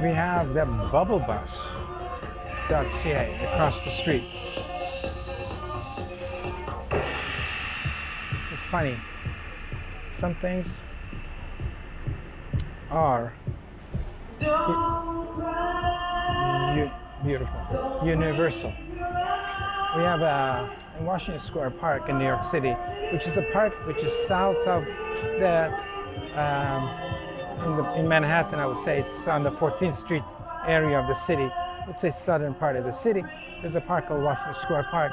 We have the bubble bus.ca across the street. It's funny. Some things are beautiful, universal. We have in Washington Square Park in New York City, which is a park which is south of the in Manhattan. I would say it's on the 14th Street area of the city. I would say southern part of the city. There's a park called Washington Square Park,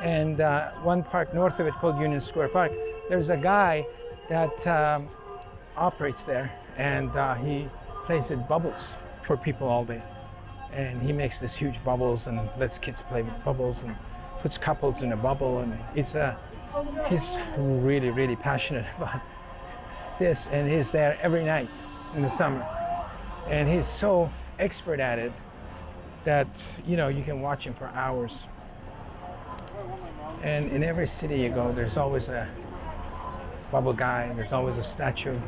and one park north of it called Union Square Park. There's a guy that operates there, and he plays with bubbles for people all day. And he makes this huge bubbles and lets kids play with bubbles and puts couples in a bubble, and he's really passionate about this, and he's there every night in the summer, and he's so expert at it that you can watch him for hours. And in every city you go, there's always a bubble guy, there's always a statue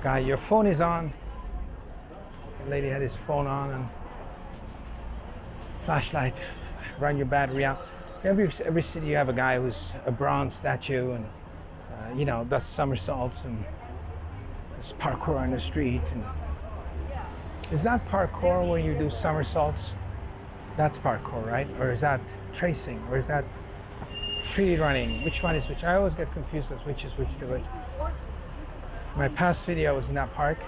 guy. Your phone is on. The lady had his phone on and flashlight, run your battery out. Every city you have a guy who's a bronze statue and does somersaults and does parkour on the street. And is that parkour when you do somersaults? That's parkour, right? Or is that tracing? Or is that free running? Which one is which? I always get confused as which is which to which. My past video was in that park.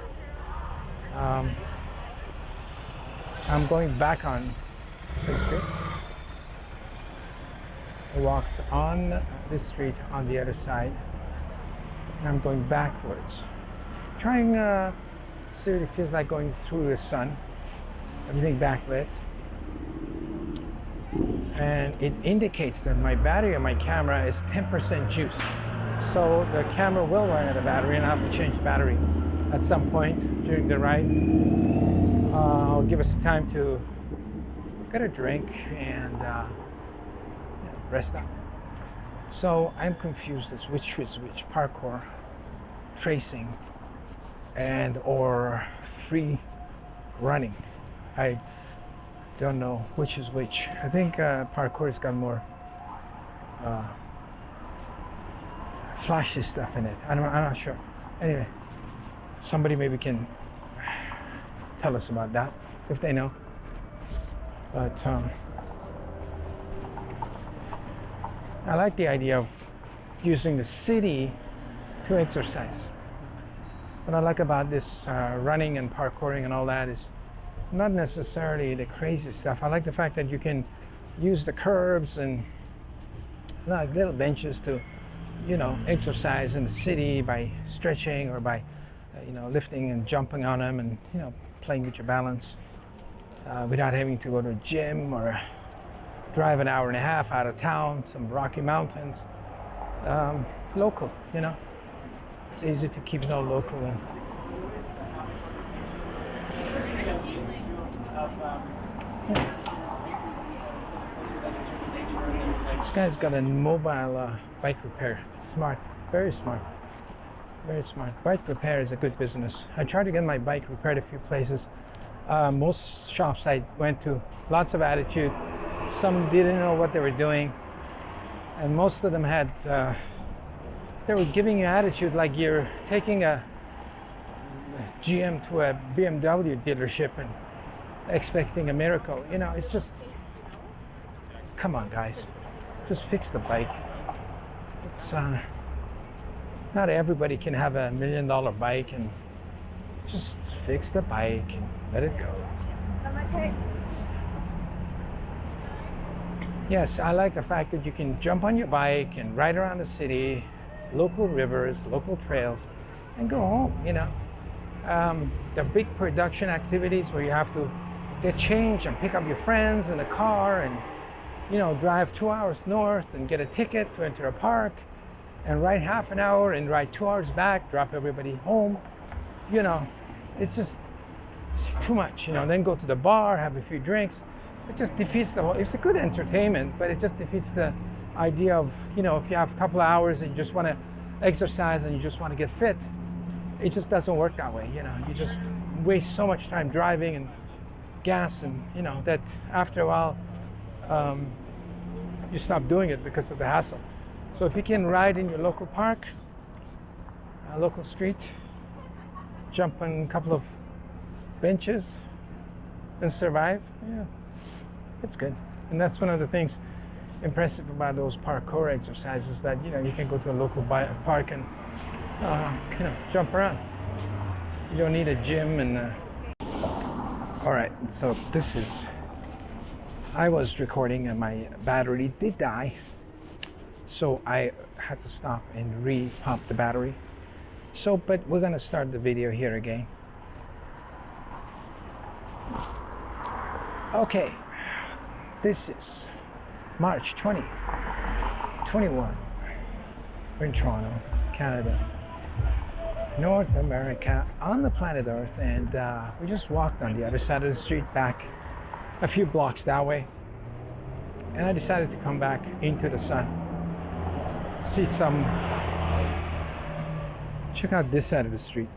I'm going back on the street. I walked on this street on the other side, and I'm going backwards, trying to see what it feels like going through the sun. Everything backlit, and it indicates that my battery on my camera is 10% juice, so the camera will run out of battery, and I'll have to change the battery at some point during the ride. I'll give us time to get a drink and rest up. So I'm confused as which is which: parkour, tracing, and or free running. I don't know which is which. I think parkour's got more flashy stuff in it. I'm not sure. Anyway, somebody maybe can tell us about that if they know. But I like the idea of using the city to exercise. What I like about this running and parkouring and all that is not necessarily the crazy stuff. I like the fact that you can use the curbs and like little benches to exercise in the city by stretching or by lifting and jumping on them and playing with your balance without having to go to a gym or drive an hour and a half out of town, some Rocky Mountains. Local, it's easy to keep it all local. And this guy's got a mobile bike repair. Smart, very smart, very smart. Bike repair is a good business. I tried to get my bike repaired a few places. Most shops I went to, lots of attitude. Some didn't know what they were doing, and most of them had they were giving you attitude like you're taking a GM to a BMW dealership and expecting a miracle. It's just, come on guys, just fix the bike. It's not everybody can have $1 million bike, and just fix the bike and let it go. Yes, I like the fact that you can jump on your bike and ride around the city, local rivers, local trails, and go home. The big production activities where you have to get changed and pick up your friends in a car and drive 2 hours north and get a ticket to enter a park and ride half an hour and ride 2 hours back, drop everybody home. It's just too much. Then go to the bar, have a few drinks. It just defeats the whole. It's a good entertainment, but it just defeats the idea of if you have a couple of hours and you just want to exercise and you just want to get fit, it just doesn't work that way. You just waste so much time driving and gas, and that after a while you stop doing it because of the hassle. So if you can ride in your local park, local street, jump on a couple of benches and survive, yeah, it's good. And that's one of the things impressive about those parkour exercises, that you can go to a local park and jump around. You don't need a gym. And all right, so I was recording and my battery did die, so I had to stop and re-pop the battery. So but we're gonna start the video here again. Okay, this is March 2021. We're in Toronto, Canada, North America, on the planet Earth, and we just walked on the other side of the street back a few blocks that way, and I decided to come back into the sun, check out this side of the street.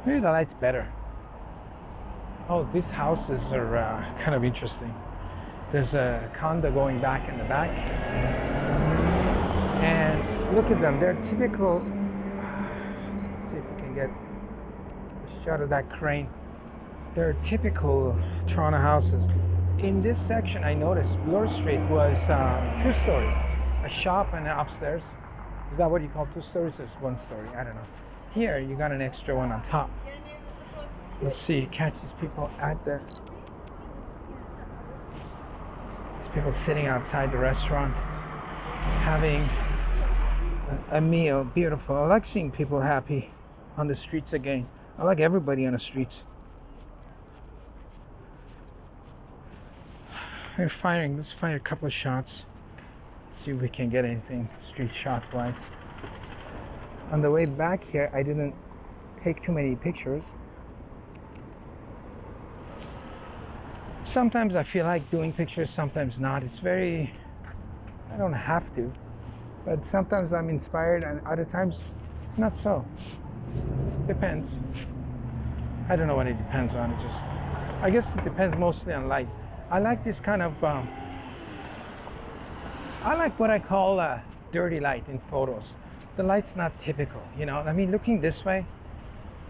Maybe the light's better. Oh, these houses are kind of interesting. There's a condo going back in the back, and look at them. They're typical. Let's see if we can get a shot of that crane. They're typical Toronto houses. In this section, I noticed Bloor Street was 2 stories, a shop and an upstairs. Is that what you call 2 stories? Or 1 story? I don't know. Here, you got an extra one on top. Let's see, catch these people these people sitting outside the restaurant having a meal. Beautiful. I like seeing people happy on the streets again. I like everybody on the streets. Let's fire a couple of shots. See if we can get anything street shot wise. On the way back here, I didn't take too many pictures. Sometimes I feel like doing pictures, sometimes not. I don't have to, but sometimes I'm inspired and other times not so. Depends. I don't know what it depends on. I guess it depends mostly on light. I like this kind of, I like what I call dirty light in photos. The light's not typical, I mean, looking this way,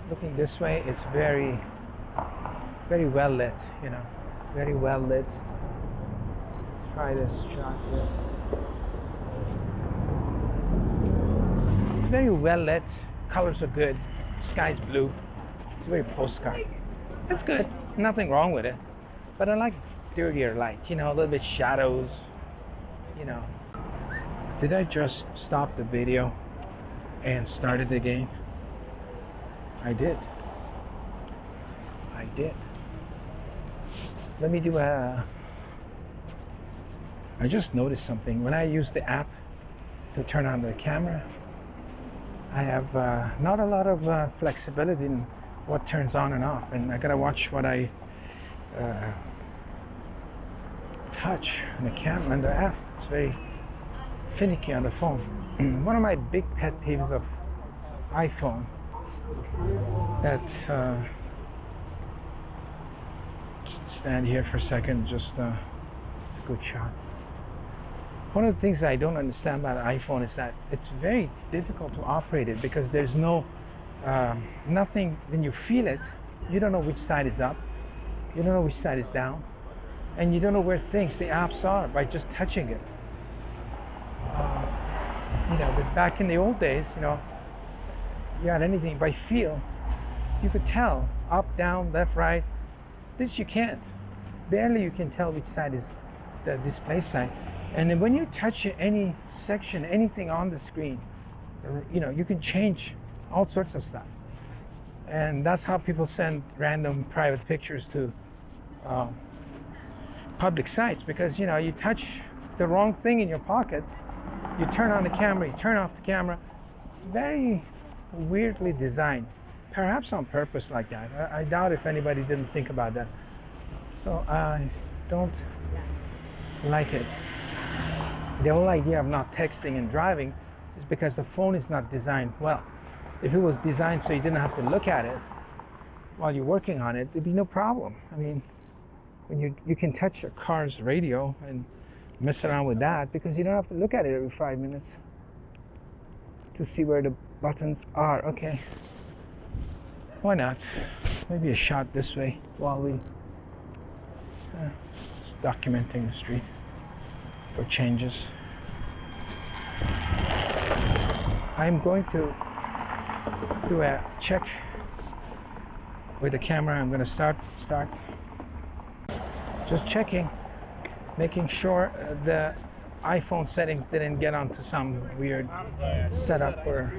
it's very, very well lit, very well lit. Let's try this shot here. It's very well lit, colors are good, sky's blue. It's very postcard. It's good, nothing wrong with it. But I like dirtier light, a little bit shadows, Did I just stop the video and start it again? I did. Let me do I just noticed something. When I use the app to turn on the camera, I have not a lot of flexibility in what turns on and off, and I gotta watch what I touch on the camera and the app. It's very finicky on the phone. One of my big pet peeves of iPhone that just stand here for a second, it's a good shot. One of the things that I don't understand about iPhone is that it's very difficult to operate it, because there's no nothing. When you feel it, you don't know which side is up, you don't know which side is down, and you don't know where the apps are by just touching it. But back in the old days, you had anything by feel, you could tell up, down, left, right. This you can't. Barely you can tell which side is the display side. And then when you touch any section, anything on the screen, you can change all sorts of stuff. And that's how people send random private pictures to public sites, because you touch the wrong thing in your pocket, you turn on the camera, you turn off the camera. It's very weirdly designed, perhaps on purpose like that. I doubt if anybody didn't think about that. So I don't like it. The whole idea of not texting and driving is because the phone is not designed well. if it was designed so you didn't have to look at it while you're working on it, there'd be no problem. I mean, when you can touch your car's radio and mess around with that because you don't have to look at it every 5 minutes to see where the buttons are. Okay, why not? Maybe a shot this way while we just documenting the street for changes. I'm going to do a check with the camera. I'm going to start just checking, making sure the iPhone settings didn't get onto some weird setup where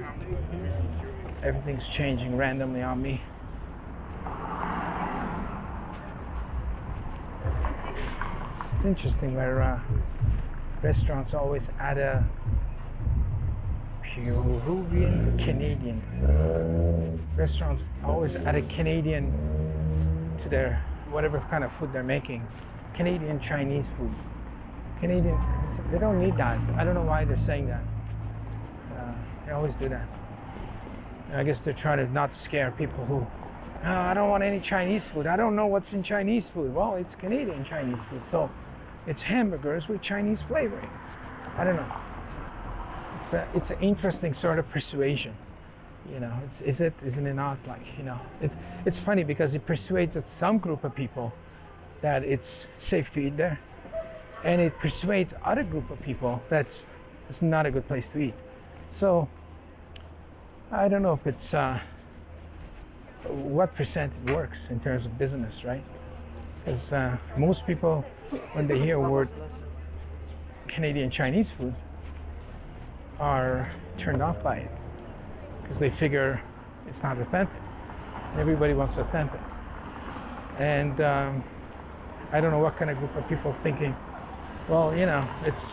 everything's changing randomly on me. It's interesting where restaurants always add a Peruvian Canadian. Restaurants always add a Canadian to their whatever kind of food they're making. Canadian Chinese food. Canadian, they don't need that. I don't know why they're saying that. They always do that. I guess they're trying to not scare people who, oh, I don't want any Chinese food. I don't know what's in Chinese food. Well, it's Canadian Chinese food, so it's hamburgers with Chinese flavoring. I don't know. It's an interesting sort of persuasion. You know, isn't it not? Like, you know, it's funny because it persuades some group of people that it's safe to eat there, and it persuades other group of people that it's not a good place to eat. So I don't know if it's what percent it works in terms of business, right? Because most people, when they hear the word Canadian Chinese food, are turned off by it because they figure it's not authentic. Everybody wants authentic, and I don't know what kind of group of people thinking, well, you know, it's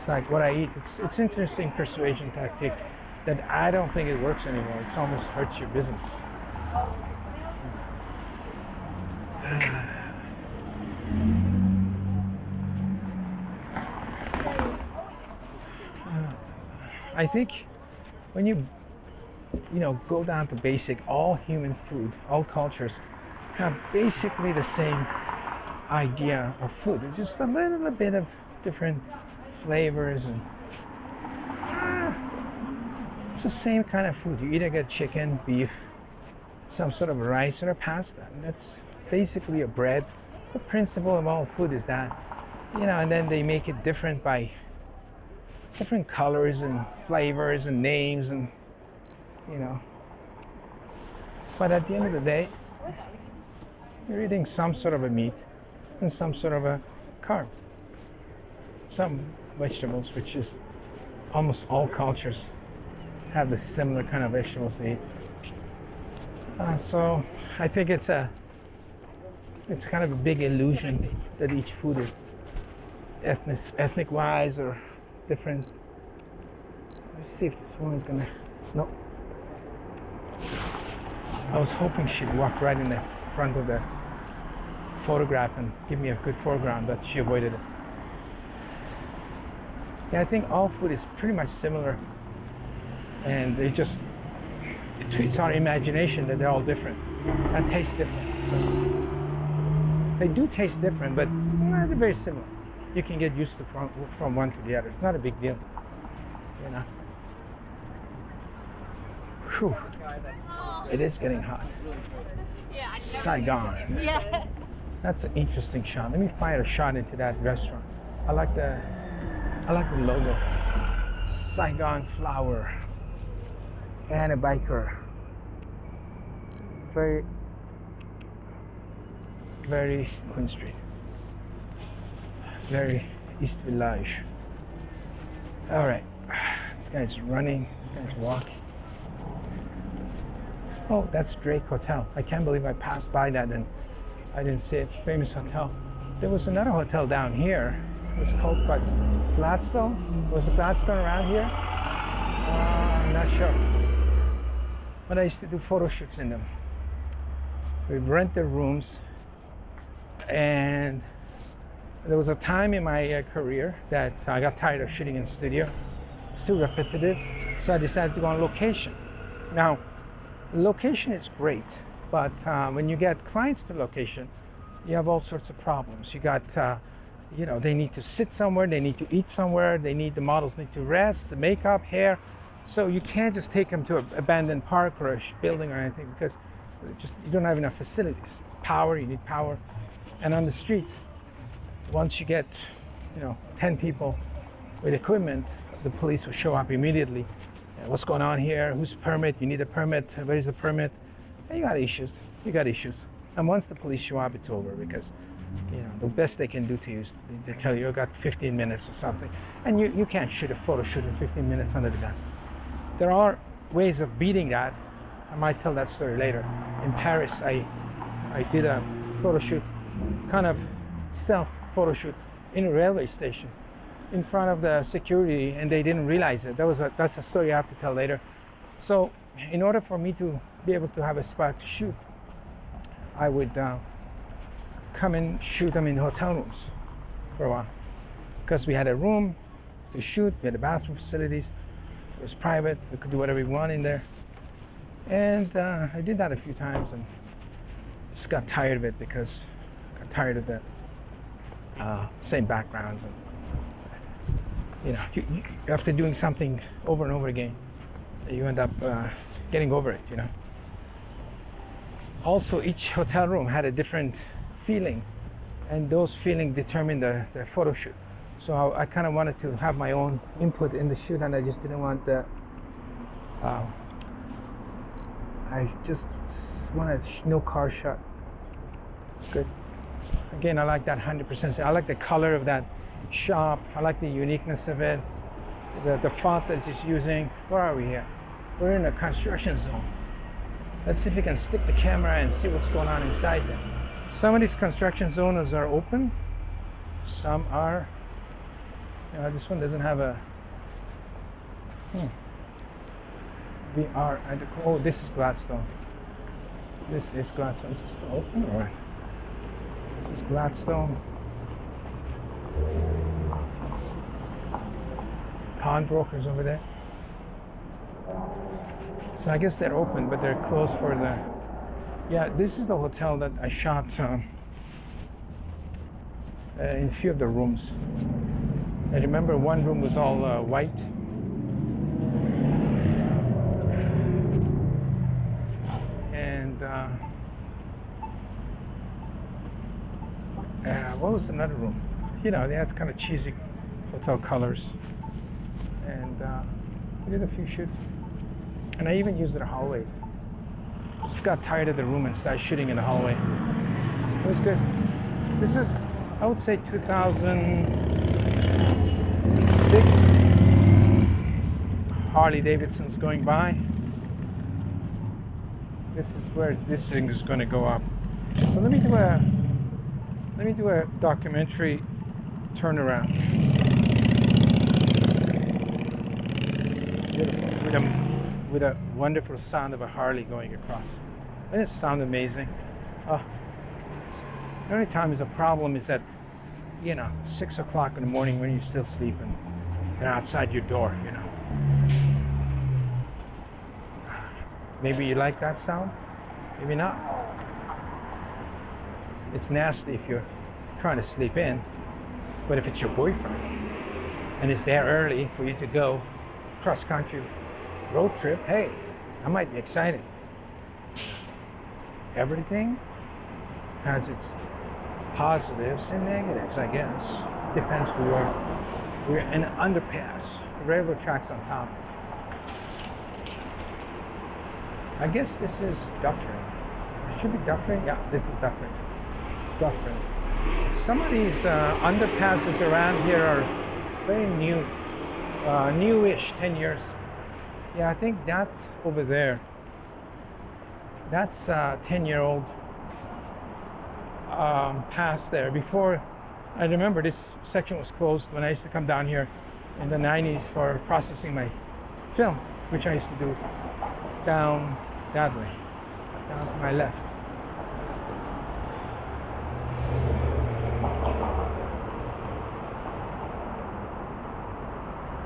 like what I eat. It's interesting persuasion tactic that I don't think it works anymore. It almost hurts your business. I think when you go down to basic, all human food, all cultures have basically the same idea of food. It's just a little bit of different flavors, and it's the same kind of food. You either get chicken, beef, some sort of rice, or a pasta, and that's basically a bread. The principle of all food is that, and then they make it different by different colors and flavors and names, and but at the end of the day, you're eating some sort of a meat and some sort of a carb, some vegetables, which is almost all cultures have the similar kind of vegetables they eat. So I think it's kind of a big illusion that each food is ethnic wise or different. Let's see if this woman's gonna. No. I was hoping she'd walk right in the front of the photograph and give me a good foreground, but she avoided it. Yeah, I think all food is pretty much similar, and it treats our imagination that they're all different and taste different. They do taste different, but they're very similar. You can get used to from one to the other. It's not a big deal, Whew. It is getting hot. Saigon. Yeah. That's an interesting shot. Let me fire a shot into that restaurant. I like the logo. Saigon flower and a biker. Very, very Queen Street. Very East Village. All right. This guy's running. This guy's walking. Oh, that's Drake Hotel. I can't believe I passed by that and I didn't see it. Famous hotel. There was another hotel down here. It was called what? Gladstone? Was the Gladstone around here? I'm not sure. But I used to do photo shoots in them. We rent the rooms, and there was a time in my career that I got tired of shooting in studio. It's too repetitive. So I decided to go on location. Now, location is great, but when you get clients to location, you have all sorts of problems. You got, they need to sit somewhere, they need to eat somewhere, the models need to rest, the makeup, hair. So you can't just take them to an abandoned park or a building or anything, because you don't have enough facilities. Power, you need power. And on the streets, once you get 10 people with equipment, the police will show up immediately. What's going on here? Whose permit? You need a permit. Where is the permit? And you got issues. And once the police show up, it's over, because the best they can do to you is they tell you got 15 minutes or something, and you can't shoot a photo shoot in 15 minutes under the gun. There are ways of beating that. I might tell that story later. In Paris, I did a photo shoot, kind of stealth photo shoot, in a railway station in front of the security, and they didn't realize it. That's a story I have to tell later. So in order for me to be able to have a spot to shoot, I would come and shoot them in hotel rooms for a while, because we had a room to shoot, we had the bathroom facilities, it was private, we could do whatever we want in there. And I did that a few times and just got tired of it, because I got tired of the same backgrounds. And after doing something over and over again, you end up getting over it. Also, each hotel room had a different feeling, and those feelings determined the photo shoot. So I kind of wanted to have my own input in the shoot, and I just didn't want I just wanted no car shot. Good. Again, I like that 100%. I like the color of that shop. I like the uniqueness of it. The font that it's using. Where are we here? We're in a construction zone. Let's see if we can stick the camera and see what's going on inside there. Some of these construction zones are open. Some are, this one doesn't have a, we are at the, this is Gladstone. This is Gladstone. Is it still open? All right. This is Gladstone. Pawnbrokers over there. So I guess they're open, but they're closed for the... Yeah, this is the hotel that I shot in a few of the rooms. I remember one room was all white. And what was another room? They had kind of cheesy hotel colors. And we did a few shoots. And I even used the hallways. Just got tired of the room and started shooting in the hallway. It was good. This is, I would say, 2006. Harley Davidson's going by. This is where this thing is going to go up. So let me do a documentary turnaround. Beautiful. With a wonderful sound of a Harley going across. Doesn't it sound amazing? The only time is a problem is at 6 o'clock in the morning when you're still sleeping. They're outside your door. Maybe you like that sound, maybe not. It's nasty if you're trying to sleep in, but if it's your boyfriend and it's there early for you to go cross country road trip, hey, that might be exciting. Everything has its positives and negatives, I guess. Depends who you are. We're in an underpass, railroad tracks on top. I guess this is Dufferin. It should be Dufferin. Yeah, this is Dufferin. Dufferin. Some of these underpasses around here are very new, newish, 10 years. Yeah, I think that's over there. That's a 10-year-old pass there. Before, I remember this section was closed when I used to come down here in the 90s for processing my film, which I used to do down that way, down to my left.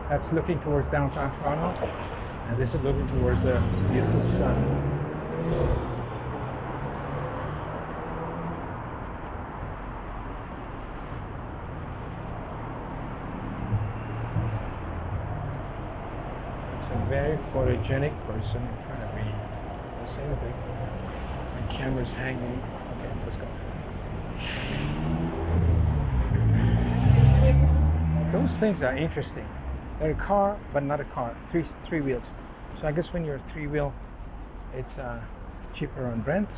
That's looking towards downtown Toronto, and this is looking towards the beautiful sun. It's a very photogenic person in front of me. Don't say anything. My camera's hanging. Okay, let's go. Those things are interesting. They're a car, but not a car. Three wheels. So I guess when you're three-wheel, it's cheaper on rent,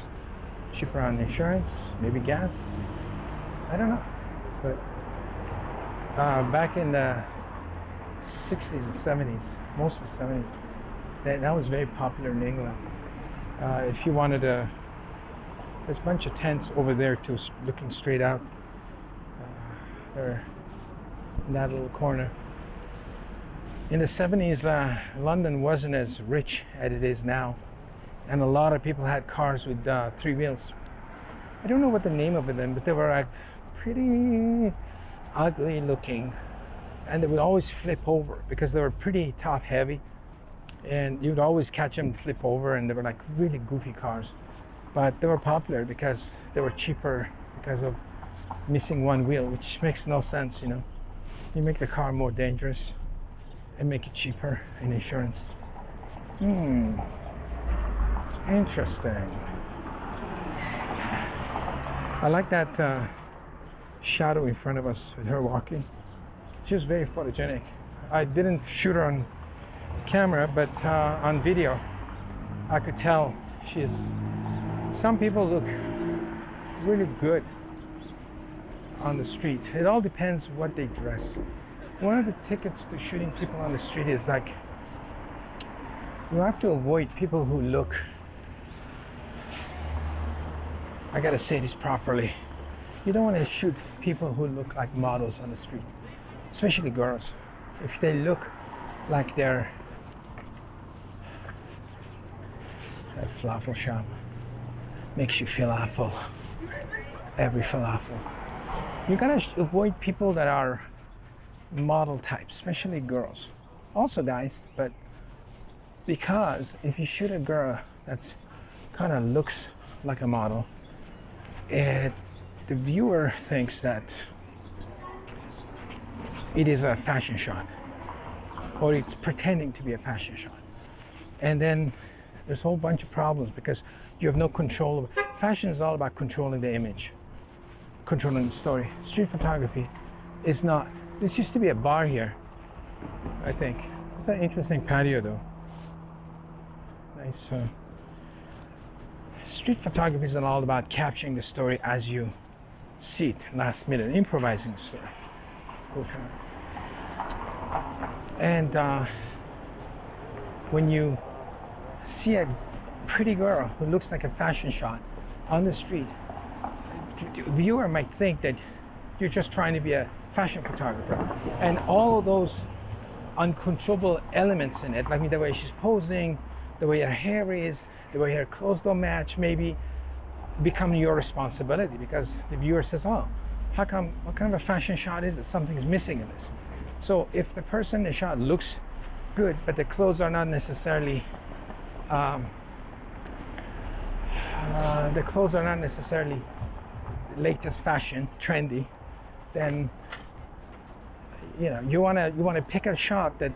cheaper on insurance, maybe gas. I don't know. But back in the 60s and 70s, most of the 70s, that was very popular in England. If you wanted there's a bunch of tents over there too, looking straight out. They're in that little corner. In the 70s, London wasn't as rich as it is now, and a lot of people had cars with three wheels. I don't know what the name of them, but they were pretty ugly looking, and they would always flip over because they were pretty top heavy, and you'd always catch them flip over, and they were like really goofy cars. But they were popular because they were cheaper because of missing one wheel, which makes no sense, you know. You make the car more dangerous and make it cheaper in insurance. Interesting. I like that shadow in front of us with her walking. She was very photogenic. I didn't shoot her on camera, but on video I could tell she is. Some people look really good on the street. It all depends what they dress. One of the tickets to shooting people on the street is like, you have to avoid people who look, I gotta say this properly, you don't want to shoot people who look like models on the street, especially girls. If they look like they're a falafel shop, makes you feel awful. Every falafel. You gotta avoid people that are model types, especially girls, also guys, but because if you shoot a girl that's kind of looks like a model, the viewer thinks that it is a fashion shot, or it's pretending to be a fashion shot, and then there's a whole bunch of problems because you have no control of it. Fashion is all about controlling the image, controlling the story. Street photography is not. This used to be a bar here, I think. It's an interesting patio though. Nice. Street photography is all about capturing the story as you see it, last minute, improvising the story. Cool. And when you see a pretty girl who looks like a fashion shot on the street, the viewer might think that you're just trying to be a fashion photographer, and all of those uncontrollable elements in it, like the way she's posing, the way her hair is, the way her clothes don't match, maybe become your responsibility because the viewer says, oh, how come, what kind of a fashion shot is it? Something's missing in this. So if the person in the shot looks good, but the clothes are not necessarily latest fashion, trendy, then you want to pick a shot that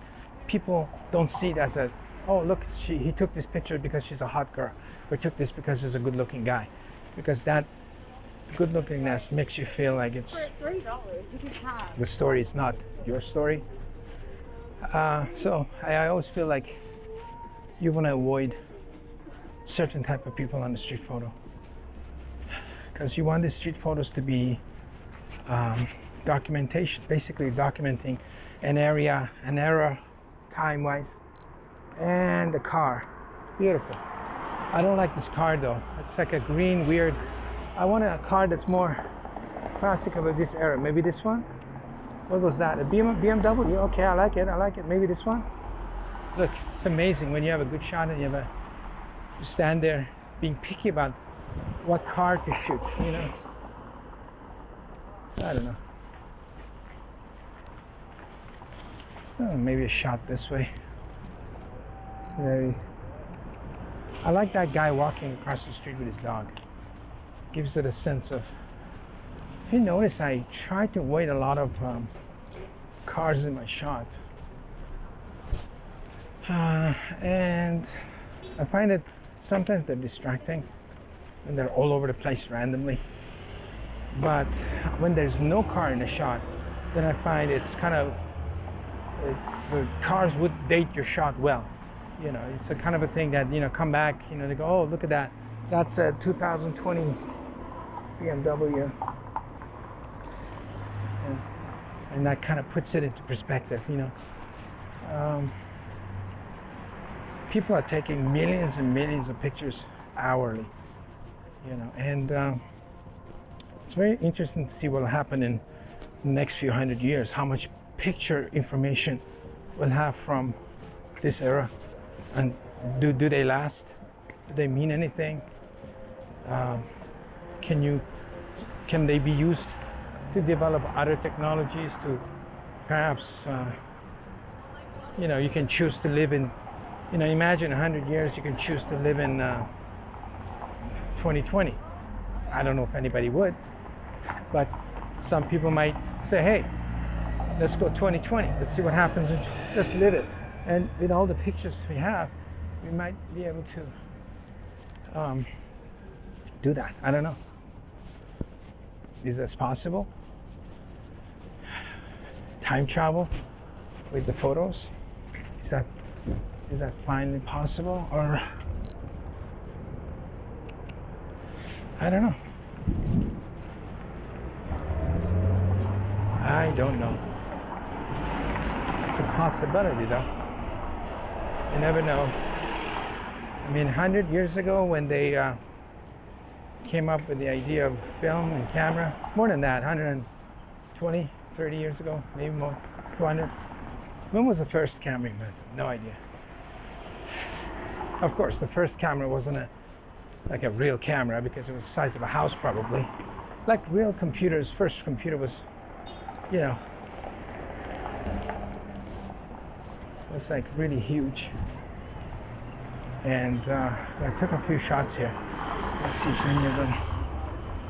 people don't see it as a, oh look, he took this picture because she's a hot girl, or took this because he's a good-looking guy, because that good-lookingness makes you feel like it's $3 you can have. The story is not your story. So I always feel like you want to avoid certain type of people on the street photo, because you want the street photos to be documentation, basically documenting an area, an era, time-wise, and the car. Beautiful. I don't like this car though. It's like a green, weird. I want a car that's more classic of this era. Maybe this one. What was that? A BMW? Okay, I like it. I like it. Maybe this one. Look, it's amazing when you have a good shot and you stand there being picky about what car to shoot. I don't know. Oh, maybe a shot this way. Very. I like that guy walking across the street with his dog. Gives it a sense of. If you notice, I try to avoid a lot of cars in my shot. And I find that sometimes they're distracting and they're all over the place randomly. But when there's no car in the shot, then I find it's cars would date your shot well. You know, it's a kind of a thing that, you know, come back, you know, they go, oh, look at that. That's a 2020 BMW. And that kind of puts it into perspective, you know. People are taking millions and millions of pictures hourly, you know, and it's very interesting to see what will happen in the next few hundred years, how much picture information we'll have from this era, and do they last? Do they mean anything? Can they be used to develop other technologies to perhaps, you know, you can choose to live in, you know, imagine 100 years you can choose to live in 2020. I don't know if anybody would, but some people might say, hey, let's go 2020, let's see what happens, let's live it. And with all the pictures we have, we might be able to do that. I don't know. Is this possible? Time travel with the photos? Is that finally possible? Or I don't know. I don't know. It's a possibility though. You never know. I mean, 100 years ago when they came up with the idea of film and camera, more than that, 120, 30 years ago, maybe more, 200. When was the first camera invented? No idea. Of course, the first camera wasn't like a real camera because it was the size of a house probably. Like real computers, first computer was, you know, it was like really huge. And I took a few shots here. Let's see if any of them.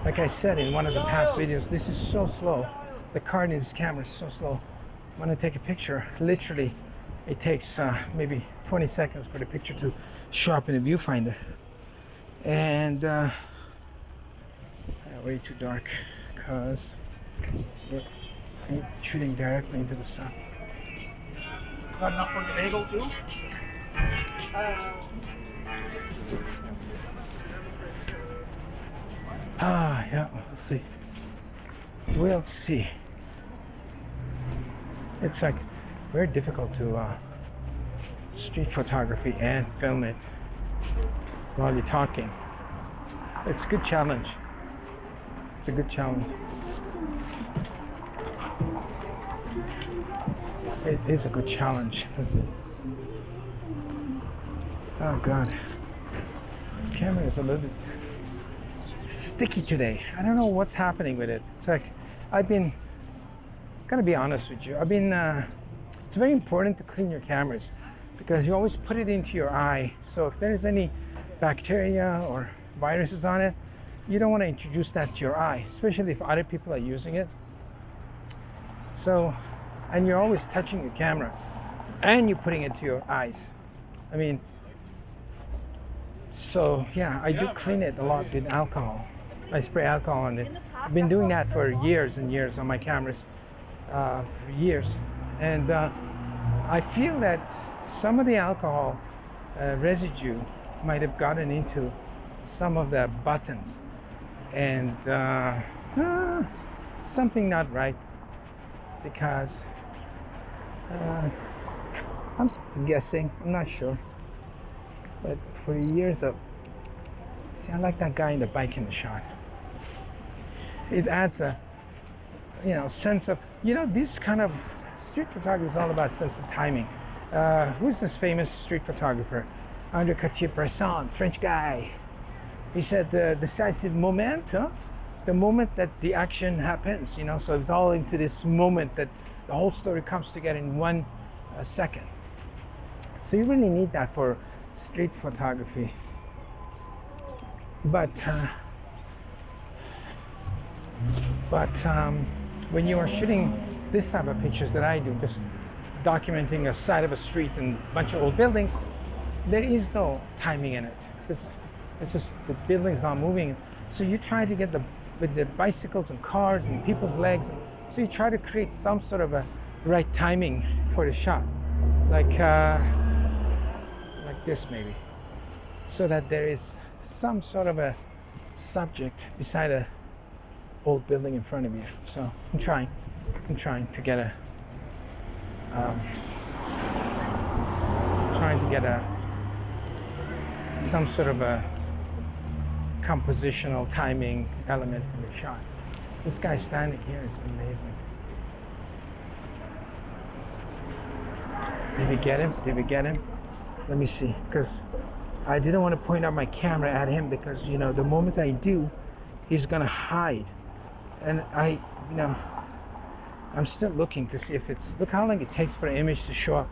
Like I said in one of the past videos, this is so slow. The card in this camera is so slow. When I take a picture, literally, it takes maybe 20 seconds for the picture to show up in the viewfinder. And way too dark because we're shooting directly into the sun. Got enough for the bagel too? Yeah, we'll see. We'll see. It's like very difficult to street photography and film it while you're talking. It's a good challenge. It's a good challenge. It is a good challenge. Oh God. This camera is a little bit sticky today. I don't know what's happening with it. It's like gotta be honest with you. It's very important to clean your cameras because you always put it into your eye. So if there's any bacteria or viruses on it, you don't want to introduce that to your eye, especially if other people are using it. So, and you're always touching your camera and you're putting it to your eyes. I mean, so yeah, I do clean it a lot with alcohol. I spray alcohol on it. I've been doing that for years and years on my cameras, for years. And I feel that some of the alcohol residue might have gotten into some of the buttons. And something not right, because I'm guessing, I'm not sure, but for years of, see, I like that guy in the bike in the shot. It adds a, you know, sense of, you know, this kind of street photography is all about sense of timing. Who's this famous street photographer? Andre Cartier-Bresson, French guy. He said the decisive moment, the moment that the action happens, you know, so it's all into this moment that the whole story comes together in one a second. So you really need that for street photography. But when you are shooting this type of pictures that I do, just documenting a side of a street and a bunch of old buildings, there is no timing in it. It's just the building's not moving. So you try to get with the bicycles and cars and people's legs. So you try to create some sort of a right timing for the shot, like this maybe, so that there is some sort of a subject beside a old building in front of you. So I'm trying to get a some sort of a compositional timing element in the shot. This guy standing here is amazing. Did we get him? Did we get him? Let me see, because I didn't want to point out my camera at him, because you know the moment I do, he's gonna hide, and I'm still looking to see if it's. Look how long it takes for an image to show up.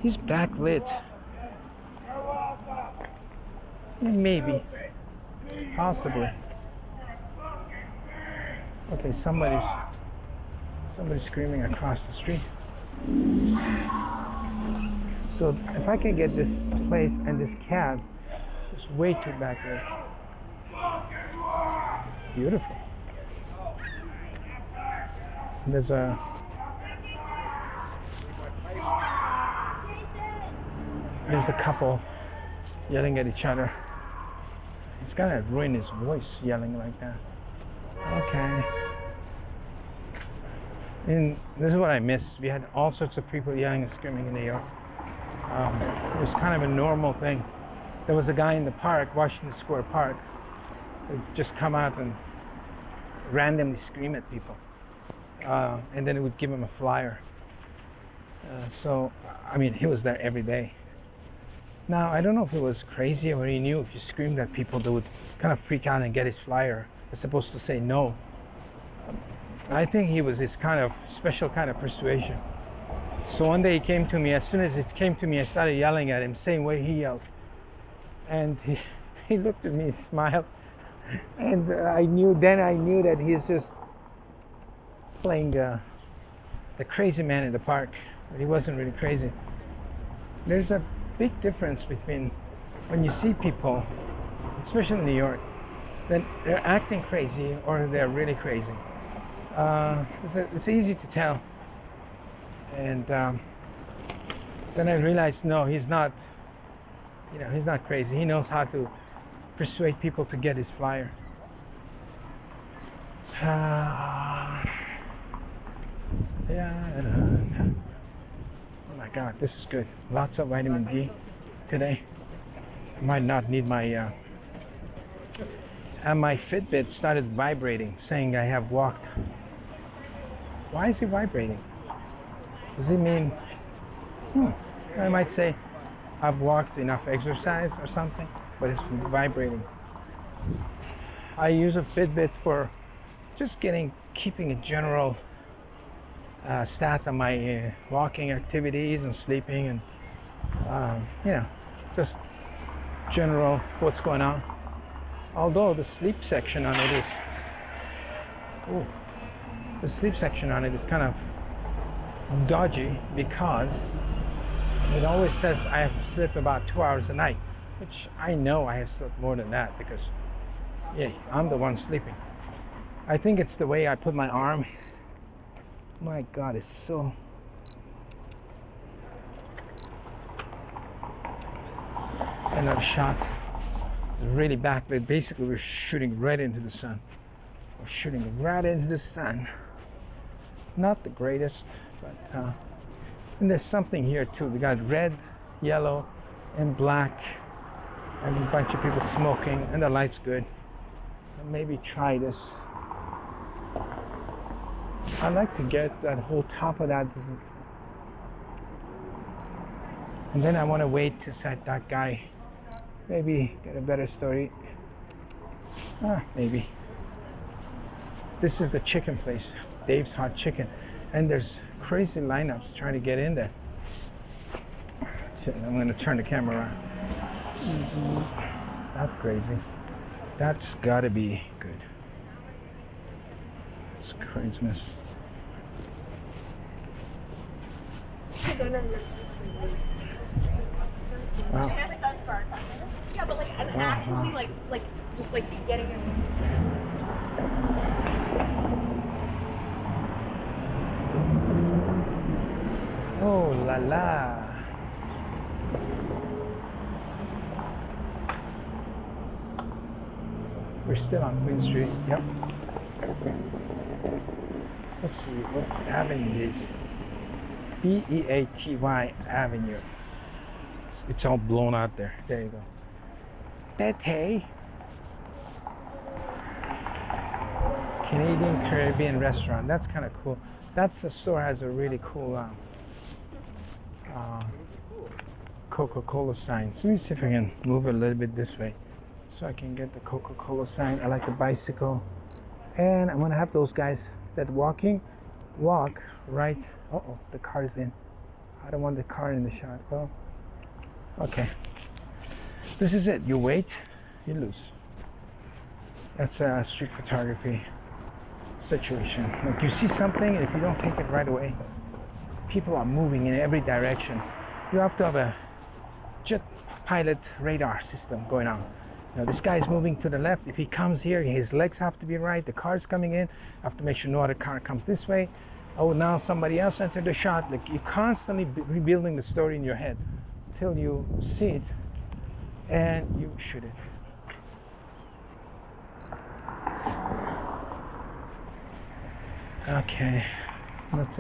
He's backlit. Maybe, possibly. Okay, somebody's screaming across the street. So if I can get this place and this cab, it's way too backlit. Beautiful. There's a couple yelling at each other. He's gonna ruin his voice yelling like that. Okay. And this is what I miss. We had all sorts of people yelling and screaming in New York. It was kind of a normal thing. There was a guy in the park, Washington Square Park, who'd just come out and randomly scream at people. And then it would give him a flyer. So, I mean, he was there every day. Now, I don't know if it was crazy or he knew if you screamed at people, they would kind of freak out and get his flyer. They're supposed to say no. I think he was this kind of special kind of persuasion. So one day he came to me. As soon as it came to me, I started yelling at him, same way he yells. And he looked at me, smiled, and I knew that he's just playing the crazy man in the park. But he wasn't really crazy. There's a big difference between when you see people, especially in New York, that they're acting crazy or they're really crazy. It's easy to tell. And then I realized, no, he's not. He's not crazy. He knows how to persuade people to get his flyer. Oh my God, this is good. Lots of vitamin D today. I might not need my. And my Fitbit started vibrating, saying I have walked. Why is it vibrating? Does it mean? I might say I've walked enough exercise or something, but it's vibrating. I use a Fitbit for just keeping a general stat on my walking activities and sleeping and just general what's going on. Although the sleep section on it is kind of dodgy, because it always says I have slept about 2 hours a night, which I know I have slept more than that, because I'm the one sleeping. I think it's the way I put my arm. My God, it's so. Another shot. Really backlit. Basically, we're shooting right into the sun. We're shooting right into the sun. Not the greatest, but and there's something here too. We got red, yellow, and black, and a bunch of people smoking, and the light's good. Maybe try this. I like to get that whole top of that, and then I want to wait to set that guy. Maybe get a better story. Maybe. This is the chicken place. Dave's Hot Chicken, and there's crazy lineups trying to get in there. Shit, I'm gonna turn the camera around. That's crazy. That's gotta be good. It's craziness. Wow. Yeah, but like actually like just like getting in. Oh la la. We're still on Queen Street. Yep. Let's see what avenue it is. Beaty Avenue. It's all blown out there. There you go. Tete. Canadian Caribbean restaurant. That's kind of cool. That's the store has a really cool Coca-Cola sign. So let me see if I can move it a little bit this way so I can get the Coca-Cola sign. I like the bicycle. And I'm gonna have those guys that walk right. Uh-oh, the car's in. I don't want the car in the shot. Well, okay. This is it. You wait, you lose. That's a street photography situation. Like you see something, and if you don't take it right away, people are moving in every direction. You have to have a jet pilot radar system going on. You know, this guy's moving to the left. If he comes here, his legs have to be right. The car's coming in. I have to make sure no other car comes this way. Oh, now somebody else entered the shot. Like you're constantly rebuilding the story in your head till you see it and you shoot it. Okay, let's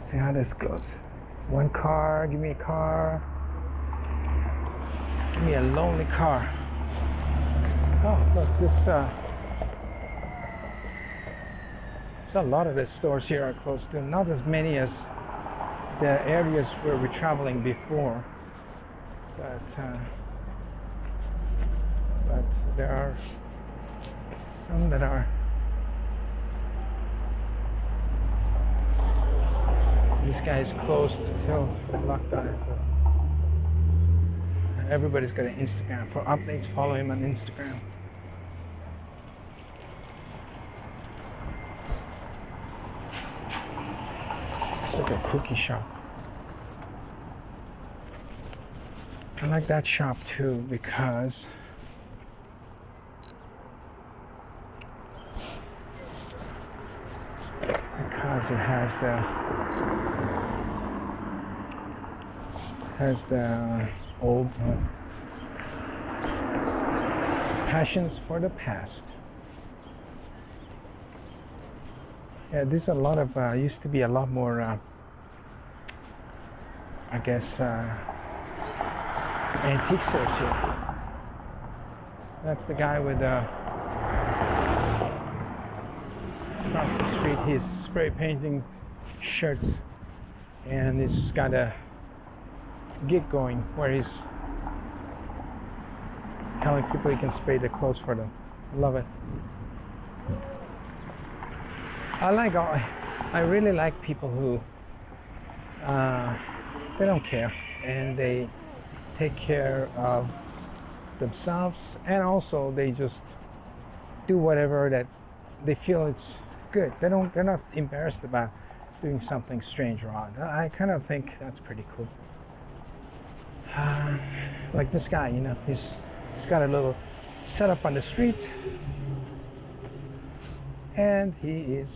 see how this goes. One car, give me a car. Give me a lonely car. Oh, look, this so a lot of the stores here are close to, not as many as the areas where we're traveling before, but there are some that are. This guy is closed until lockdown. So everybody's got an Instagram. For updates, follow him on Instagram. It's like a cookie shop. I like that shop too because it has the old passions for the past. Yeah, there's a lot of used to be a lot more I guess antique stores here. That's the guy with across the street. He's spray painting shirts and he's got a gig going where he's telling people he can spray the clothes for them. Love it. I really like people who they don't care and they take care of themselves, and also they just do whatever that they feel it's good. They're not embarrassed about doing something strange or odd. I kind of think that's pretty cool. Like this guy, you know, he's got a little setup on the street, and he is.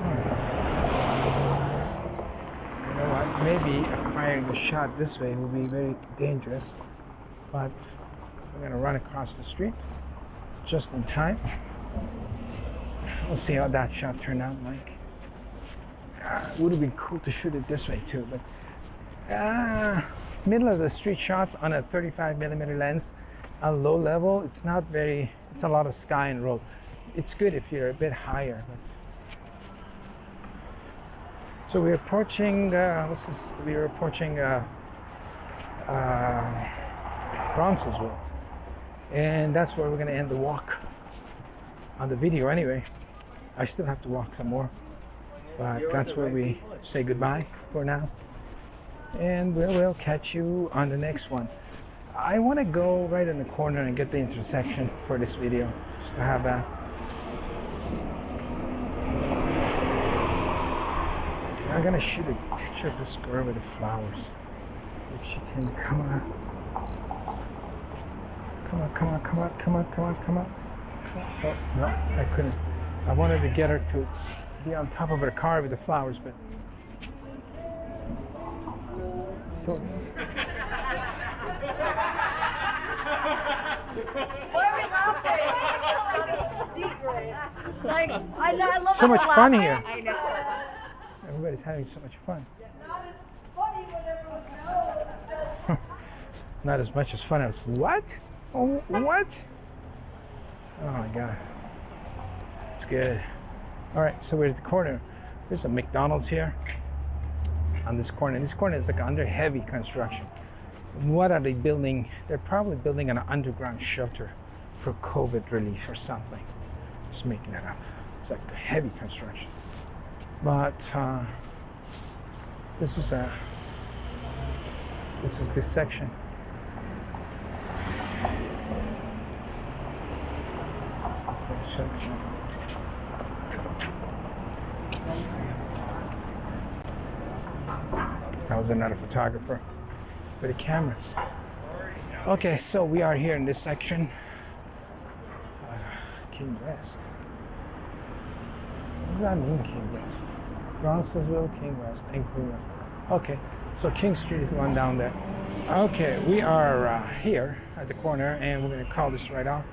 You know what? Maybe firing the shot this way will be very dangerous, but we're gonna run across the street just in time. We'll see how that shot turned out like. It would have been cool to shoot it this way too, but middle of the street shots on a 35mm lens on low level, it's not very, it's a lot of sky and road. It's good if you're a bit higher, but So we're approaching, what's this? We're approaching Roncesvalles. And that's where we're going to end the walk on the video anyway. I still have to walk some more, but that's where we say goodbye for now. And we'll catch you on the next one. I want to go right in the corner and get the intersection for this video, just to have that. I'm gonna shoot a picture of this girl with the flowers. If she can come on. Come on, come on, come on, come on, come on, come on. Oh, no, I couldn't. I wanted to get her to be on top of her car with the flowers, but so. Why are we laughing? It's like a secret. Like, I love So much fun here. I know. Everybody's having so much fun. Not as much as fun as what? Oh, what? Oh my God. It's good. All right, so we're at the corner. There's a McDonald's here on this corner. This corner is like under heavy construction. What are they building? They're probably building an underground shelter for COVID relief or something. Just making that up. It's like heavy construction. But this is this section. This is section. I was another photographer with a camera. Okay, so we are here in this section. King West. What does that mean, King West? Roncesvalles, King West, and Queen West. Okay, so King Street is the one down there. Okay, we are here at the corner, and we're going to call this right off.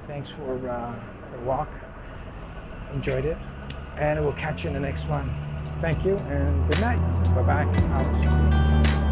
Thanks for the walk. Enjoyed it, and we'll catch you in the next one. Thank you, and good night. Bye-bye. Out.